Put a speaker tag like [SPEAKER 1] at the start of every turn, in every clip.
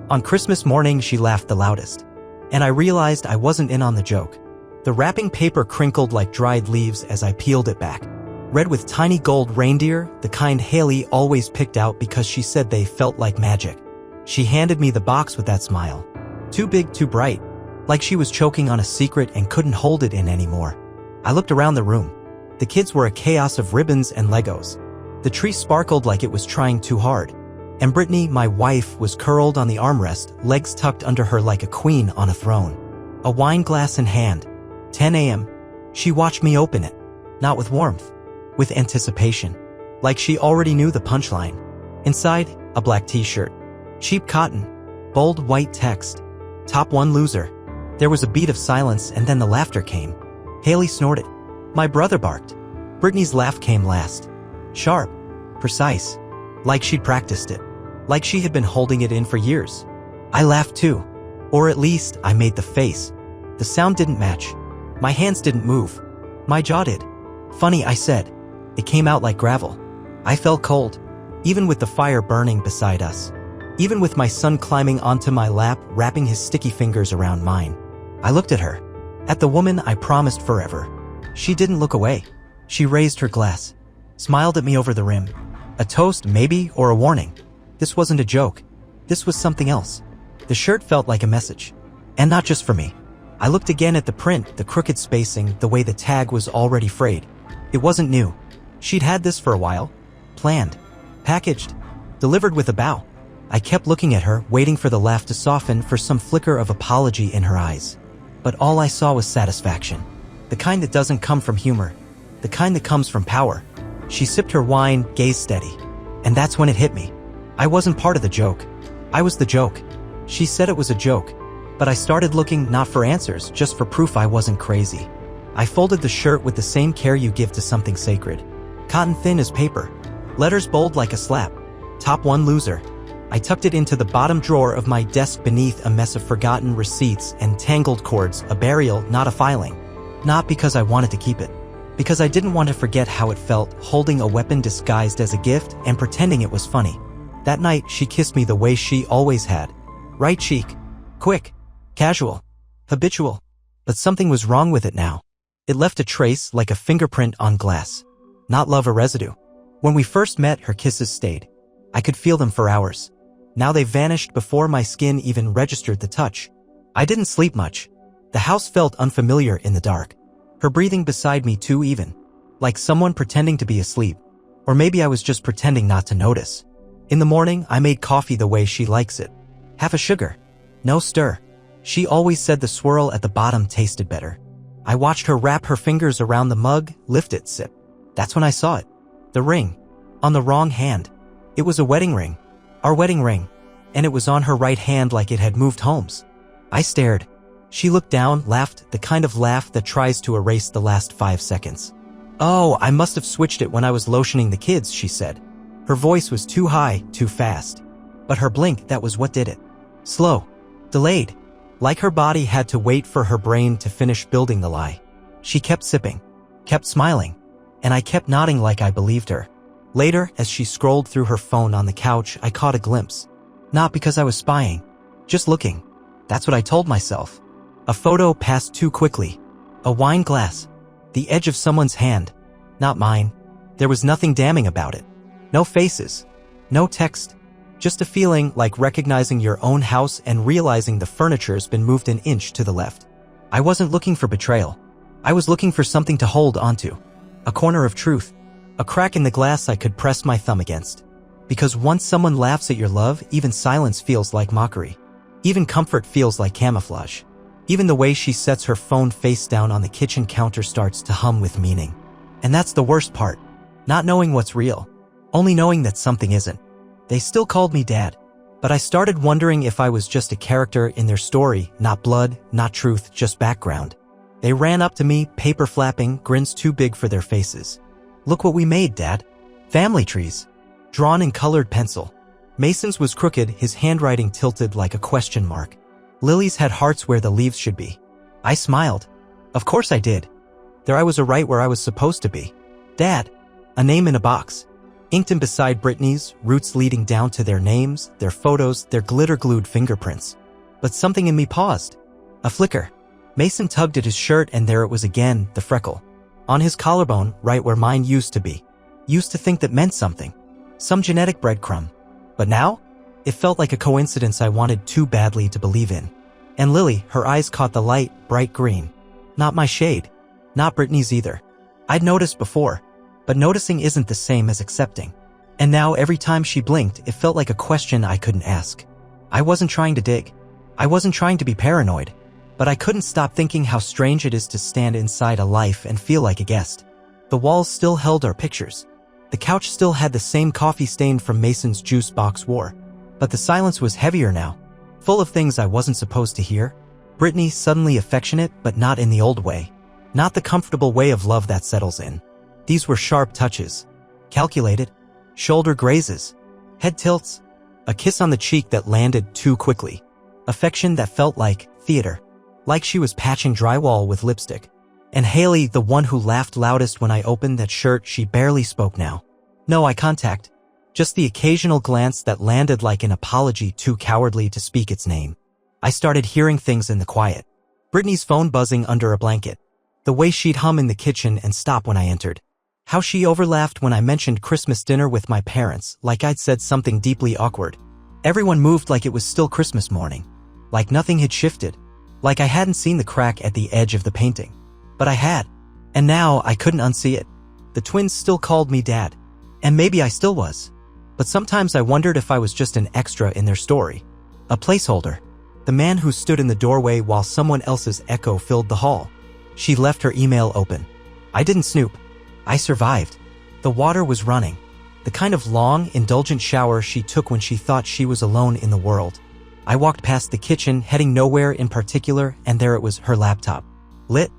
[SPEAKER 1] On Christmas morning, she laughed the loudest. And I realized I wasn't in on the joke. The wrapping paper crinkled like dried leaves as I peeled it back. Red with tiny gold reindeer, the kind Haley always picked out because she said they felt like magic. She handed me the box with that smile. Too big, too bright. Like she was choking on a secret and couldn't hold it in anymore. I looked around the room. The kids were a chaos of ribbons and Legos. The tree sparkled like it was trying too hard. And Brittany, my wife, was curled on the armrest, legs tucked under her like a queen on a throne. A wine glass in hand. 10 a.m. She watched me open it. Not with warmth. With anticipation. Like she already knew the punchline. Inside, a black t-shirt. Cheap cotton. Bold white text. Top one loser. There was a beat of silence and then the laughter came. Haley snorted. My brother barked. Brittany's laugh came last. Sharp. Precise. Like she'd practiced it. Like she had been holding it in for years. I laughed too. Or at least, I made the face. The sound didn't match. My hands didn't move. My jaw did. Funny, I said. It came out like gravel. I felt cold. Even with the fire burning beside us. Even with my son climbing onto my lap, wrapping his sticky fingers around mine. I looked at her. At the woman I promised forever. She didn't look away. She raised her glass. Smiled at me over the rim. A toast, maybe, or a warning. This wasn't a joke. This was something else. The shirt felt like a message. And not just for me. I looked again at the print, the crooked spacing, the way the tag was already frayed. It wasn't new. She'd had this for a while. Planned. Packaged. Delivered with a bow. I kept looking at her, waiting for the laugh to soften, for some flicker of apology in her eyes. But all I saw was satisfaction. The kind that doesn't come from humor. The kind that comes from power. She sipped her wine, gaze steady. And that's when it hit me. I wasn't part of the joke. I was the joke. She said it was a joke. But I started looking not for answers, just for proof I wasn't crazy. I folded the shirt with the same care you give to something sacred. Cotton thin as paper. Letters bold like a slap. Top one loser. I tucked it into the bottom drawer of my desk beneath a mess of forgotten receipts and tangled cords, a burial, not a filing. Not because I wanted to keep it. Because I didn't want to forget how it felt, holding a weapon disguised as a gift and pretending it was funny. That night, she kissed me the way she always had. Right cheek. Quick. Casual. Habitual. But something was wrong with it now. It left a trace like a fingerprint on glass. Not love or residue. When we first met, her kisses stayed. I could feel them for hours. Now they vanished before my skin even registered the touch. I didn't sleep much. The house felt unfamiliar in the dark. Her breathing beside me too even. Like someone pretending to be asleep. Or maybe I was just pretending not to notice. In the morning, I made coffee the way she likes it. Half a sugar. No stir. She always said the swirl at the bottom tasted better. I watched her wrap her fingers around the mug, lift it, sip. That's when I saw it. The ring. On the wrong hand. It was a wedding ring. Our wedding ring. And it was on her right hand like it had moved homes. I stared. She looked down, laughed, the kind of laugh that tries to erase the last 5 seconds. Oh, I must have switched it when I was lotioning the kids, she said. Her voice was too high, too fast. But her blink, that was what did it. Slow. Delayed. Like her body had to wait for her brain to finish building the lie. She kept sipping. Kept smiling. And I kept nodding like I believed her. Later, as she scrolled through her phone on the couch, I caught a glimpse. Not because I was spying. Just looking. That's what I told myself. A photo passed too quickly. A wine glass. The edge of someone's hand. Not mine. There was nothing damning about it. No faces. No text. Just a feeling like recognizing your own house and realizing the furniture's been moved an inch to the left. I wasn't looking for betrayal. I was looking for something to hold onto. A corner of truth. A crack in the glass I could press my thumb against. Because once someone laughs at your love, even silence feels like mockery. Even comfort feels like camouflage. Even the way she sets her phone face down on the kitchen counter starts to hum with meaning. And that's the worst part. Not knowing what's real. Only knowing that something isn't. They still called me Dad. But I started wondering if I was just a character in their story, not blood, not truth, just background. They ran up to me, paper flapping, grins too big for their faces. Look what we made, Dad. Family trees. Drawn in colored pencil. Mason's was crooked, his handwriting tilted like a question mark. Lily's had hearts where the leaves should be. I smiled. Of course I did. There I was right where I was supposed to be. Dad. A name in a box. inked in beside Brittany's, roots leading down to their names, their photos, their glitter-glued fingerprints. But something in me paused. A flicker. Mason tugged at his shirt and there it was again, the freckle. On his collarbone, right where mine used to be. Used to think that meant something. Some genetic breadcrumb. But now? It felt like a coincidence I wanted too badly to believe in. And Lily, her eyes caught the light, bright green. Not my shade. Not Brittany's either. I'd noticed before. But noticing isn't the same as accepting. And now every time she blinked, it felt like a question I couldn't ask. I wasn't trying to dig. I wasn't trying to be paranoid. But I couldn't stop thinking how strange it is to stand inside a life and feel like a guest. The walls still held our pictures. The couch still had the same coffee stain from Mason's juice box war. But the silence was heavier now. Full of things I wasn't supposed to hear. Brittany suddenly affectionate, but not in the old way. Not the comfortable way of love that settles in. These were sharp touches. Calculated. Shoulder grazes. Head tilts. A kiss on the cheek that landed too quickly. Affection that felt like theater. Like she was patching drywall with lipstick. And Haley, the one who laughed loudest when I opened that shirt, she barely spoke now. No eye contact. Just the occasional glance that landed like an apology too cowardly to speak its name. I started hearing things in the quiet. Brittany's phone buzzing under a blanket. The way she'd hum in the kitchen and stop when I entered. How she overlaughed when I mentioned Christmas dinner with my parents, like I'd said something deeply awkward. Everyone moved like it was still Christmas morning. Like nothing had shifted. Like I hadn't seen the crack at the edge of the painting. But I had. And now I couldn't unsee it. The twins still called me Dad. And maybe I still was. But sometimes I wondered if I was just an extra in their story. A placeholder. The man who stood in the doorway while someone else's echo filled the hall. She left her email open. I didn't snoop. I survived. The water was running. The kind of long, indulgent shower she took when she thought she was alone in the world. I walked past the kitchen, heading nowhere in particular, and there it was, her laptop. Lit.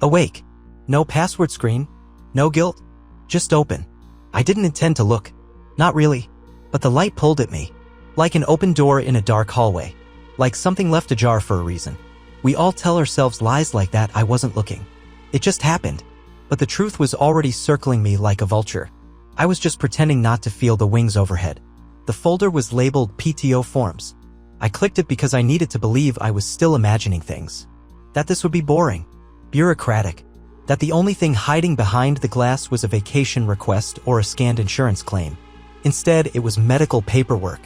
[SPEAKER 1] Awake. No password screen. No guilt. Just open. I didn't intend to look. Not really. But the light pulled at me. Like an open door in a dark hallway. Like something left ajar for a reason. We all tell ourselves lies like that. I wasn't looking. It just happened. But the truth was already circling me like a vulture. I was just pretending not to feel the wings overhead. The folder was labeled PTO forms. I clicked it because I needed to believe I was still imagining things. That this would be boring. Bureaucratic. That the only thing hiding behind the glass was a vacation request or a scanned insurance claim. Instead, it was medical paperwork.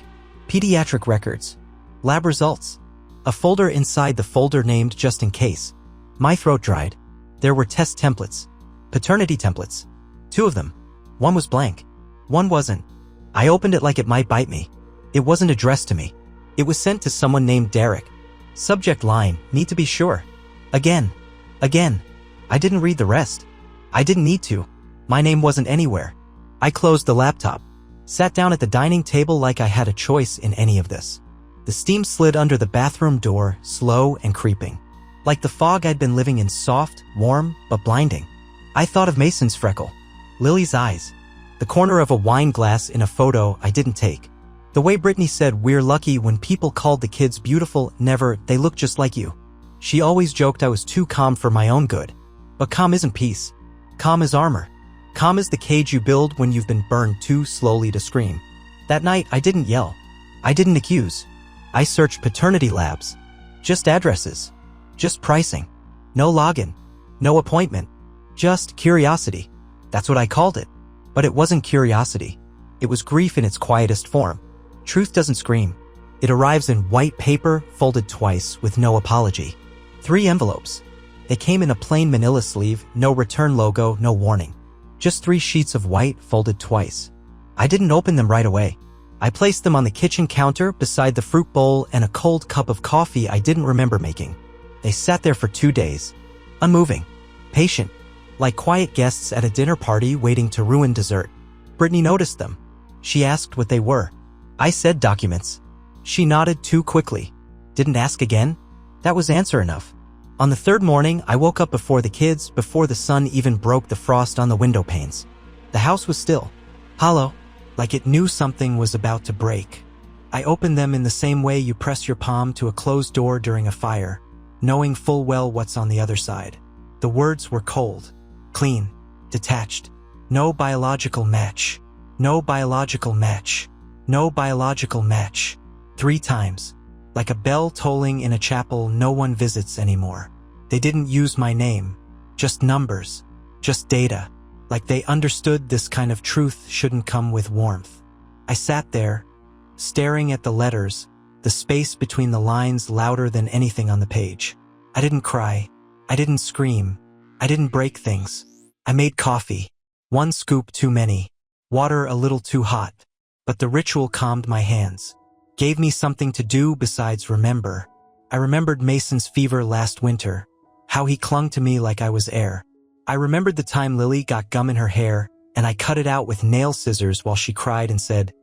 [SPEAKER 1] Pediatric records. Lab results. A folder inside the folder named just in case. My throat dried. There were test templates. Paternity templates. 2 of them. One was blank. One wasn't. I opened it like it might bite me. It wasn't addressed to me. It was sent to someone named Derek. Subject line, need to be sure. Again. Again. I didn't read the rest. I didn't need to. My name wasn't anywhere. I closed the laptop. Sat down at the dining table like I had a choice in any of this. The steam slid under the bathroom door, slow and creeping. Like the fog I'd been living in, soft, warm, but blinding. I thought of Mason's freckle. Lily's eyes. The corner of a wine glass in a photo I didn't take. The way Brittany said we're lucky when people called the kids beautiful, never, they look just like you. She always joked I was too calm for my own good. But calm isn't peace. Calm is armor. Calm is the cage you build when you've been burned too slowly to scream. That night, I didn't yell. I didn't accuse. I searched paternity labs. Just addresses. Just pricing. No login. No appointment. Just curiosity. That's what I called it. But it wasn't curiosity. It was grief in its quietest form. Truth doesn't scream. It arrives in white paper, folded twice, with no apology. 3 envelopes. They came in a plain manila sleeve, no return logo, no warning. Just 3 sheets of white, folded twice. I didn't open them right away. I placed them on the kitchen counter beside the fruit bowl and a cold cup of coffee I didn't remember making. They sat there for 2 days. Unmoving. Patient. Like quiet guests at a dinner party waiting to ruin dessert. Brittany noticed them. She asked what they were. I said documents. She nodded too quickly. Didn't ask again? That was answer enough. On the 3rd morning, I woke up before the kids, before the sun even broke the frost on the window panes. The house was still. Hollow. Like it knew something was about to break. I opened them in the same way you press your palm to a closed door during a fire, knowing full well what's on the other side. The words were cold, clean, detached. No biological match. No biological match. No biological match. 3 times. Like a bell tolling in a chapel no one visits anymore. They didn't use my name. Just numbers. Just data. Like they understood this kind of truth shouldn't come with warmth. I sat there, staring at the letters, the space between the lines louder than anything on the page. I didn't cry. I didn't scream. I didn't break things. I made coffee. 1 scoop too many. Water a little too hot. But the ritual calmed my hands. Gave me something to do besides remember. I remembered Mason's fever last winter. How he clung to me like I was air. I remembered the time Lily got gum in her hair, and I cut it out with nail scissors while she cried and said,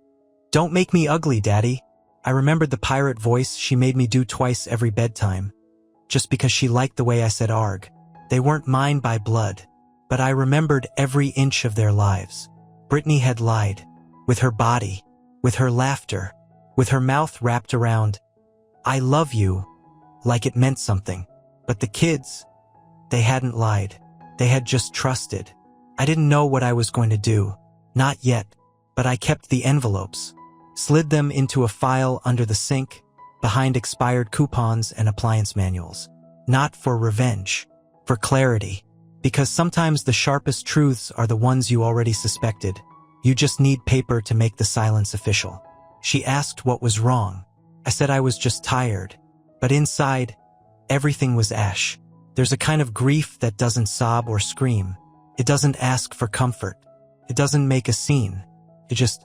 [SPEAKER 1] "Don't make me ugly, Daddy." I remembered the pirate voice she made me do twice every bedtime. Just because she liked the way I said arg. They weren't mine by blood. But I remembered every inch of their lives. Brittany had lied. With her body. With her laughter. With her mouth wrapped around, "I love you," like it meant something. But the kids, they hadn't lied. They had just trusted. I didn't know what I was going to do. Not yet. But I kept the envelopes. Slid them into a file under the sink, behind expired coupons and appliance manuals. Not for revenge. For clarity. Because sometimes the sharpest truths are the ones you already suspected. You just need paper to make the silence official. She asked what was wrong. I said I was just tired. But inside, everything was ash. There's a kind of grief that doesn't sob or scream. It doesn't ask for comfort. It doesn't make a scene. It just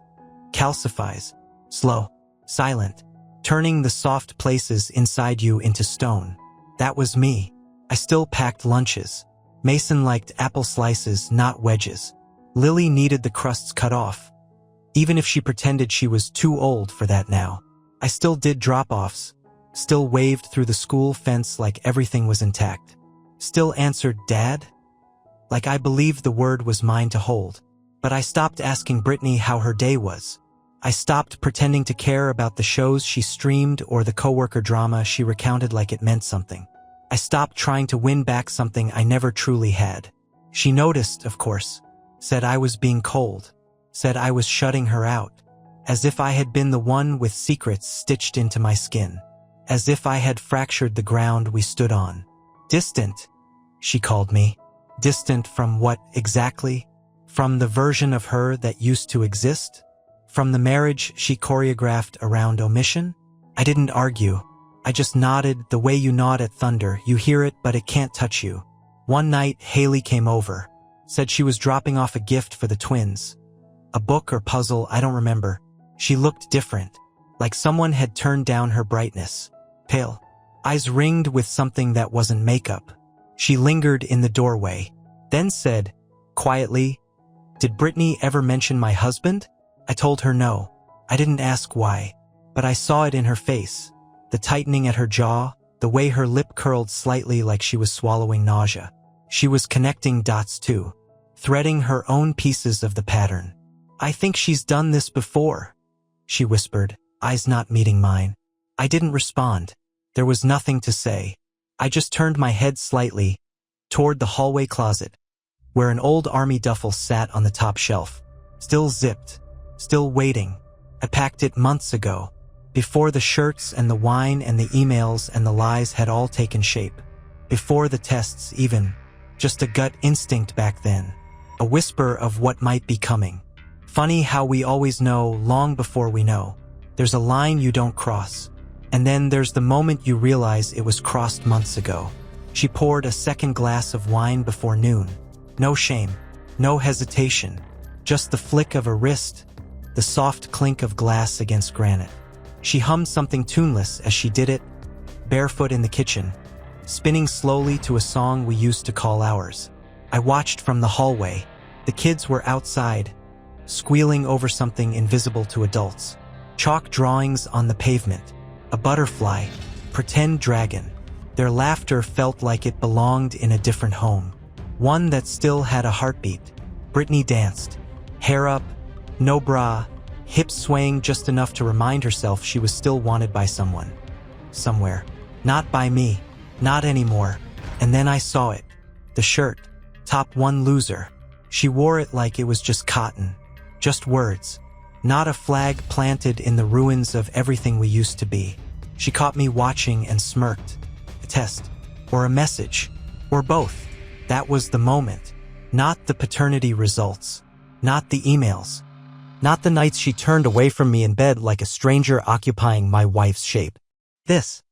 [SPEAKER 1] calcifies. Slow. Silent. Turning the soft places inside you into stone. That was me. I still packed lunches. Mason liked apple slices, not wedges. Lily needed the crusts cut off. Even if she pretended she was too old for that now. I still did drop-offs. Still waved through the school fence like everything was intact. Still answered Dad? Like I believed the word was mine to hold. But I stopped asking Brittany how her day was. I stopped pretending to care about the shows she streamed or the coworker drama she recounted like it meant something. I stopped trying to win back something I never truly had. She noticed, of course. Said I was being cold. Said I was shutting her out. As if I had been the one with secrets stitched into my skin. As if I had fractured the ground we stood on. Distant, she called me. Distant from what exactly? From the version of her that used to exist? From the marriage she choreographed around omission? I didn't argue. I just nodded the way you nod at thunder. You hear it, but it can't touch you. One night, Haley came over. Said she was dropping off a gift for the twins. A book or puzzle, I don't remember. She looked different. Like someone had turned down her brightness. Pale. Eyes ringed with something that wasn't makeup. She lingered in the doorway. Then said, quietly, "Did Brittany ever mention my husband?" I told her no. I didn't ask why. But I saw it in her face. The tightening at her jaw, the way her lip curled slightly like she was swallowing nausea. She was connecting dots too. Threading her own pieces of the pattern. "I think she's done this before," she whispered, eyes not meeting mine. I didn't respond. There was nothing to say. I just turned my head slightly toward the hallway closet, where an old army duffel sat on the top shelf. Still zipped. Still waiting. I packed it months ago. Before the shirts and the wine and the emails and the lies had all taken shape. Before the tests even. Just a gut instinct back then. A whisper of what might be coming. Funny how we always know long before we know. There's a line you don't cross. And then there's the moment you realize it was crossed months ago. She poured a second glass of wine before noon. No shame. No hesitation. Just the flick of a wrist. The soft clink of glass against granite. She hummed something tuneless as she did it, barefoot in the kitchen, spinning slowly to a song we used to call ours. I watched from the hallway. The kids were outside, squealing over something invisible to adults. Chalk drawings on the pavement. A butterfly. Pretend dragon. Their laughter felt like it belonged in a different home. One that still had a heartbeat. Brittany danced. Hair up, no bra, hips swaying just enough to remind herself she was still wanted by someone. Somewhere. Not by me. Not anymore. And then I saw it. The shirt. Top one loser. She wore it like it was just cotton. Just words. Not a flag planted in the ruins of everything we used to be. She caught me watching and smirked. A test. Or a message. Or both. That was the moment. Not the paternity results. Not the emails. Not the nights she turned away from me in bed like a stranger occupying my wife's shape. This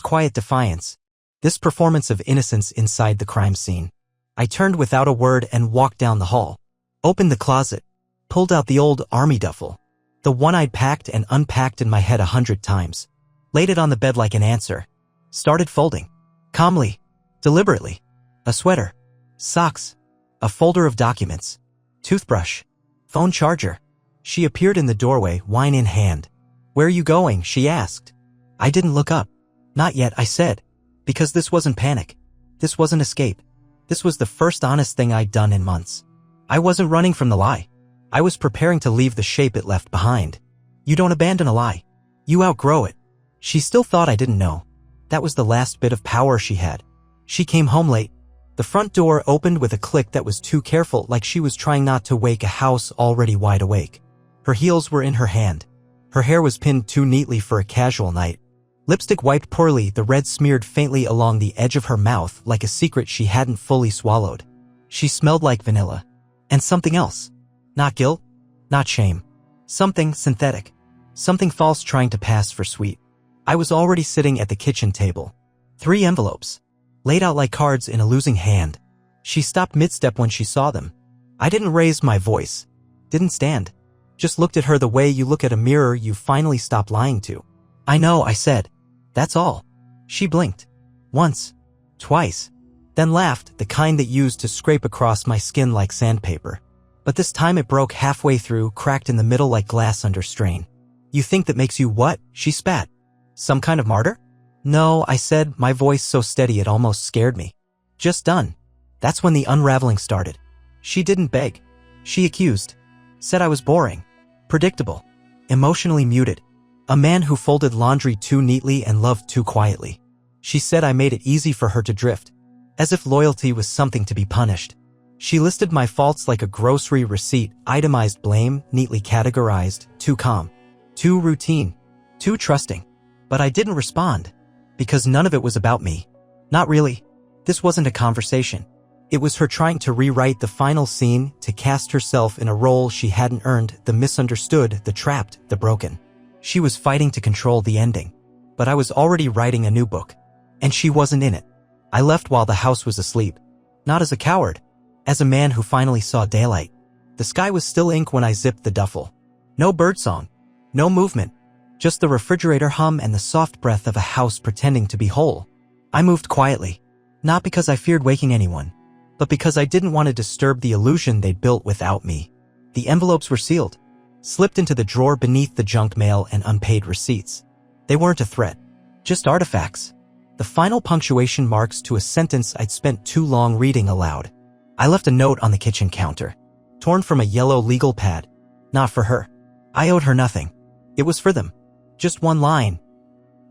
[SPEAKER 1] quiet defiance. This performance of innocence inside the crime scene. I turned without a word and walked down the hall. Opened the closet. Pulled out the old army duffel. The one I'd packed and unpacked in my head 100 times. Laid it on the bed like an answer. Started folding. Calmly. Deliberately. A sweater. Socks. A folder of documents. Toothbrush. Phone charger. She appeared in the doorway, wine in hand. "Where are you going?" she asked. I didn't look up. "Not yet," I said. Because this wasn't panic. This wasn't escape. This was the first honest thing I'd done in months. I wasn't running from the lie. I was preparing to leave the shape it left behind. You don't abandon a lie. You outgrow it. She still thought I didn't know. That was the last bit of power she had. She came home late. The front door opened with a click that was too careful, like she was trying not to wake a house already wide awake. Her heels were in her hand. Her hair was pinned too neatly for a casual night. Lipstick wiped poorly, the red smeared faintly along the edge of her mouth like a secret she hadn't fully swallowed. She smelled like vanilla. And something else. Not guilt. Not shame. Something synthetic. Something false trying to pass for sweet. I was already sitting at the kitchen table. 3 envelopes. Laid out like cards in a losing hand. She stopped mid-step when she saw them. I didn't raise my voice. Didn't stand. Just looked at her the way you look at a mirror you finally stopped lying to. "I know," I said. "That's all." She blinked. Once. Twice. Then laughed, the kind that used to scrape across my skin like sandpaper. But this time it broke halfway through, cracked in the middle like glass under strain. "You think that makes you what?" she spat. "Some kind of martyr?" "No," I said, my voice so steady it almost scared me. "Just done." That's when the unraveling started. She didn't beg. She accused. Said I was boring. Predictable. Emotionally muted. A man who folded laundry too neatly and loved too quietly. She said I made it easy for her to drift. As if loyalty was something to be punished. She listed my faults like a grocery receipt, itemized blame, neatly categorized, too calm. Too routine. Too trusting. But I didn't respond. Because none of it was about me. Not really. This wasn't a conversation. It was her trying to rewrite the final scene, to cast herself in a role she hadn't earned, the misunderstood, the trapped, the broken. She was fighting to control the ending. But I was already writing a new book. And she wasn't in it. I left while the house was asleep. Not as a coward. As a man who finally saw daylight. The sky was still ink when I zipped the duffel. No birdsong. No movement. Just the refrigerator hum and the soft breath of a house pretending to be whole. I moved quietly. Not because I feared waking anyone. But because I didn't want to disturb the illusion they'd built without me. The envelopes were sealed. Slipped into the drawer beneath the junk mail and unpaid receipts. They weren't a threat. Just artifacts. The final punctuation marks to a sentence I'd spent too long reading aloud. I left a note on the kitchen counter. Torn from a yellow legal pad. Not for her. I owed her nothing. It was for them. Just one line.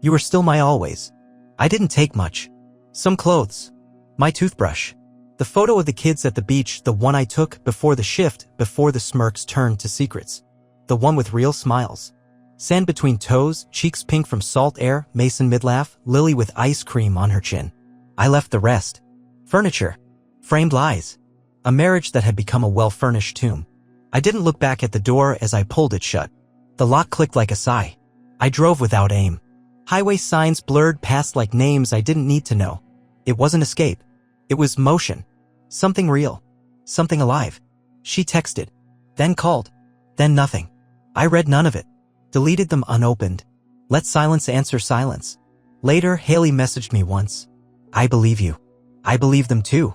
[SPEAKER 1] "You were still my always." I didn't take much. Some clothes. My toothbrush. The photo of the kids at the beach, the one I took before the shift, before the smirks turned to secrets. The one with real smiles. Sand between toes, cheeks pink from salt air, Mason mid-laugh, Lily with ice cream on her chin. I left the rest. Furniture. Framed lies. A marriage that had become a well-furnished tomb. I didn't look back at the door as I pulled it shut. The lock clicked like a sigh. I drove without aim. Highway signs blurred past like names I didn't need to know. It wasn't escape. It was motion. Something real. Something alive. She texted. Then called. Then nothing. I read none of it. Deleted them unopened. Let silence answer silence. Later, Haley messaged me once. "I believe you." I believe them too.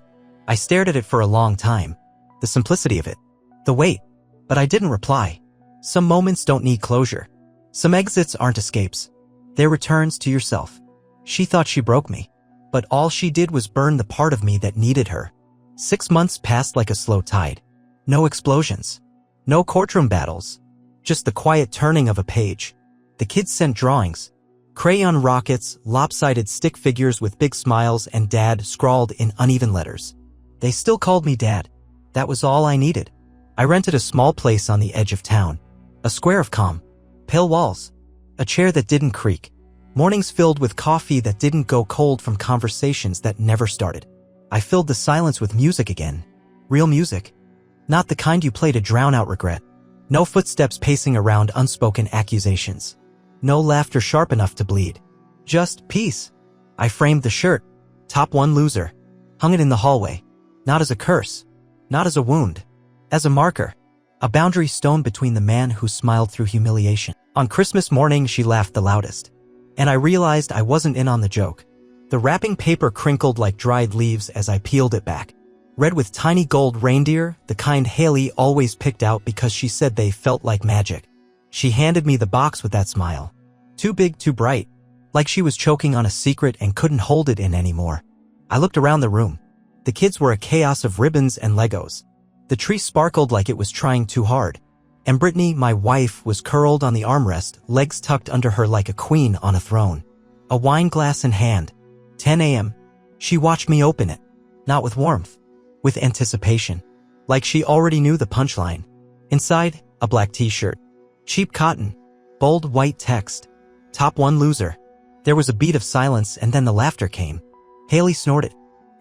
[SPEAKER 1] I stared at it for a long time. The simplicity of it. The weight. But I didn't reply. Some moments don't need closure. Some exits aren't escapes. They're returns to yourself. She thought she broke me. But all she did was burn the part of me that needed her. 6 months passed like a slow tide. No explosions. No courtroom battles. Just the quiet turning of a page. The kids sent drawings. Crayon rockets, lopsided stick figures with big smiles, and Dad scrawled in uneven letters. They still called me Dad. That was all I needed. I rented a small place on the edge of town. A square of calm. Pale walls. A chair that didn't creak. Mornings filled with coffee that didn't go cold from conversations that never started. I filled the silence with music again. Real music. Not the kind you play to drown out regret. No footsteps pacing around unspoken accusations. No laughter sharp enough to bleed. Just peace. I framed the shirt. Top one loser. Hung it in the hallway. Not as a curse. Not as a wound. As a marker. A boundary stone between the man who smiled through humiliation. On Christmas morning, she laughed the loudest. And I realized I wasn't in on the joke. The wrapping paper crinkled like dried leaves as I peeled it back. Red with tiny gold reindeer, the kind Haley always picked out because she said they felt like magic. She handed me the box with that smile. Too big, too bright. Like she was choking on a secret and couldn't hold it in anymore. I looked around the room. The kids were a chaos of ribbons and Legos. The tree sparkled like it was trying too hard. And Brittany, my wife, was curled on the armrest, legs tucked under her like a queen on a throne. A wine glass in hand. 10 a.m. She watched me open it. Not with warmth. With anticipation. Like she already knew the punchline. Inside, a black t-shirt. Cheap cotton. Bold white text. Top one loser. There was a beat of silence and then the laughter came. Haley snorted.